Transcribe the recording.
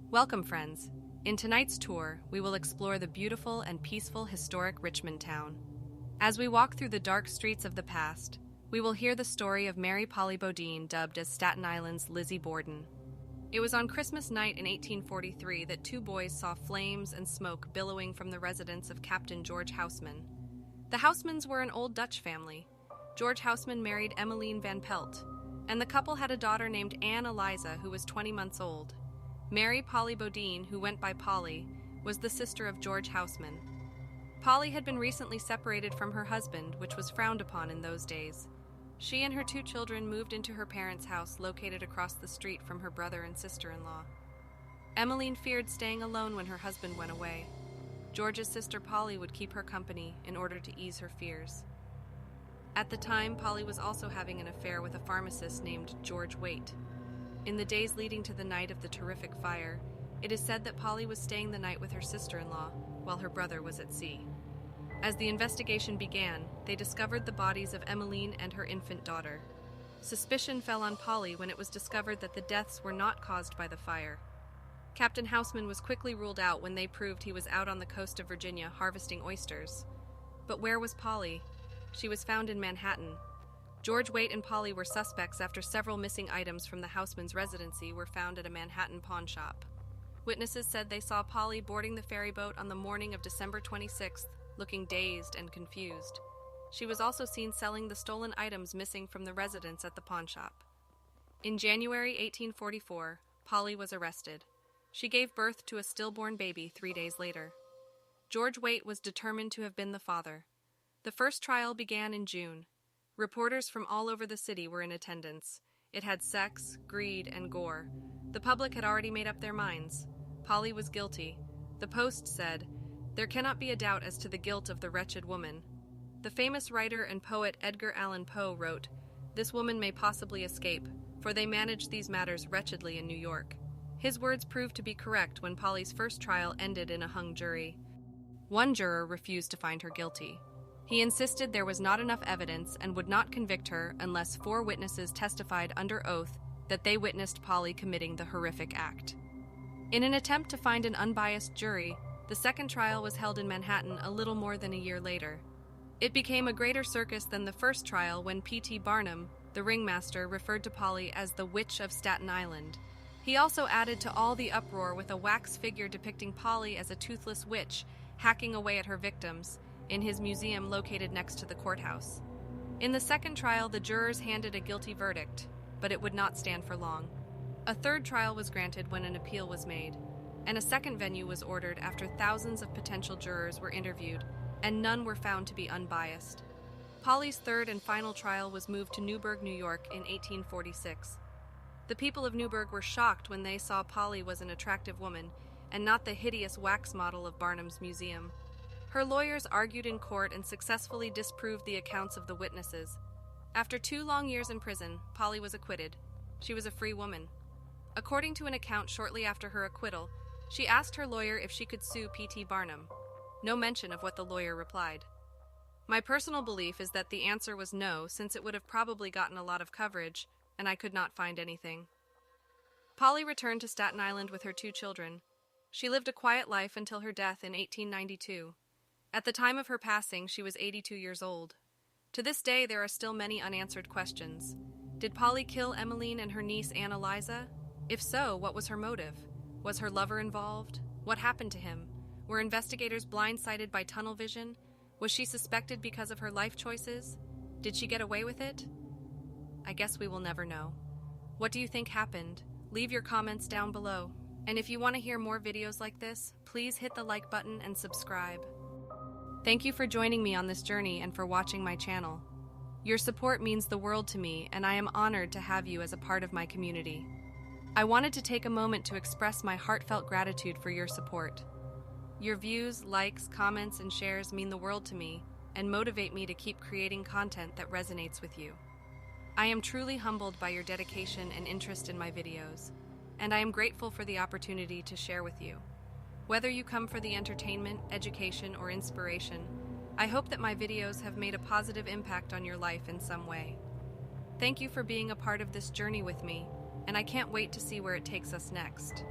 Welcome, friends. In tonight's tour, we will explore the beautiful and peaceful historic Richmond Town. As we walk through the dark streets of the past, we will hear the story of Mary Polly Borden, dubbed as Staten Island's Lizzie Borden. It was on Christmas night in 1843 that two boys saw flames and smoke billowing from the residence of Captain George Houseman. The Housemans were an old Dutch family. George Houseman married Emmeline van Pelt, and the couple had a daughter named Anne Eliza who was 20 months old. Mary Polly Bodine, who went by Polly, was the sister of George Houseman. Polly had been recently separated from her husband, which was frowned upon in those days. She and her two children moved into her parents' house located across the street from her brother and sister-in-law. Emmeline feared staying alone when her husband went away. George's sister Polly would keep her company in order to ease her fears. At the time, Polly was also having an affair with a pharmacist named George Waite. In the days leading to the night of the terrific fire, it is said that Polly was staying the night with her sister-in-law while her brother was at sea. As the investigation began, they discovered the bodies of Emmeline and her infant daughter. Suspicion fell on Polly when it was discovered that the deaths were not caused by the fire. Captain Houseman was quickly ruled out when they proved he was out on the coast of Virginia harvesting oysters. But where was Polly? She was found in Manhattan. George Waite and Polly were suspects after several missing items from the Houseman's residency were found at a Manhattan pawn shop. Witnesses said they saw Polly boarding the ferry boat on the morning of December 26th, looking dazed and confused. She was also seen selling the stolen items missing from the residence at the pawn shop. In January 1844, Polly was arrested. She gave birth to a stillborn baby 3 days later. George Waite was determined to have been the father. The first trial began in June. Reporters from all over the city were in attendance. It had sex, greed, and gore. The public had already made up their minds. Polly was guilty. The Post said, "There cannot be a doubt as to the guilt of the wretched woman." The famous writer and poet Edgar Allan Poe wrote, "This woman may possibly escape, for they manage these matters wretchedly in New York." His words proved to be correct when Polly's first trial ended in a hung jury. One juror refused to find her guilty. He insisted there was not enough evidence and would not convict her unless 4 witnesses testified under oath that they witnessed Polly committing the horrific act. In an attempt to find an unbiased jury, the second trial was held in Manhattan a little more than a year later. It became a greater circus than the first trial when P.T. Barnum, the ringmaster, referred to Polly as the Witch of Staten Island. He also added to all the uproar with a wax figure depicting Polly as a toothless witch hacking away at her victims in his museum located next to the courthouse. In the second trial, the jurors handed a guilty verdict, but it would not stand for long. A third trial was granted when an appeal was made, and a second venue was ordered after thousands of potential jurors were interviewed, and none were found to be unbiased. Polly's third and final trial was moved to Newburgh, New York in 1846. The people of Newburgh were shocked when they saw Polly was an attractive woman, and not the hideous wax model of Barnum's museum. Her lawyers argued in court and successfully disproved the accounts of the witnesses. After 2 long years in prison, Polly was acquitted. She was a free woman. According to an account shortly after her acquittal, she asked her lawyer if she could sue P.T. Barnum. No mention of what the lawyer replied. My personal belief is that the answer was no, since it would have probably gotten a lot of coverage, and I could not find anything. Polly returned to Staten Island with her 2 children. She lived a quiet life until her death in 1892. At the time of her passing, she was 82 years old. To this day, there are still many unanswered questions. Did Polly kill Emmeline and her niece Anne Eliza? If so, what was her motive? Was her lover involved? What happened to him? Were investigators blindsided by tunnel vision? Was she suspected because of her life choices? Did she get away with it? I guess we will never know. What do you think happened? Leave your comments down below. And if you want to hear more videos like this, please hit the like button and subscribe. Thank you for joining me on this journey and for watching my channel. Your support means the world to me, and I am honored to have you as a part of my community. I wanted to take a moment to express my heartfelt gratitude for your support. Your views, likes, comments, and shares mean the world to me and motivate me to keep creating content that resonates with you. I am truly humbled by your dedication and interest in my videos, and I am grateful for the opportunity to share with you. Whether you come for the entertainment, education, or inspiration, I hope that my videos have made a positive impact on your life in some way. Thank you for being a part of this journey with me, and I can't wait to see where it takes us next.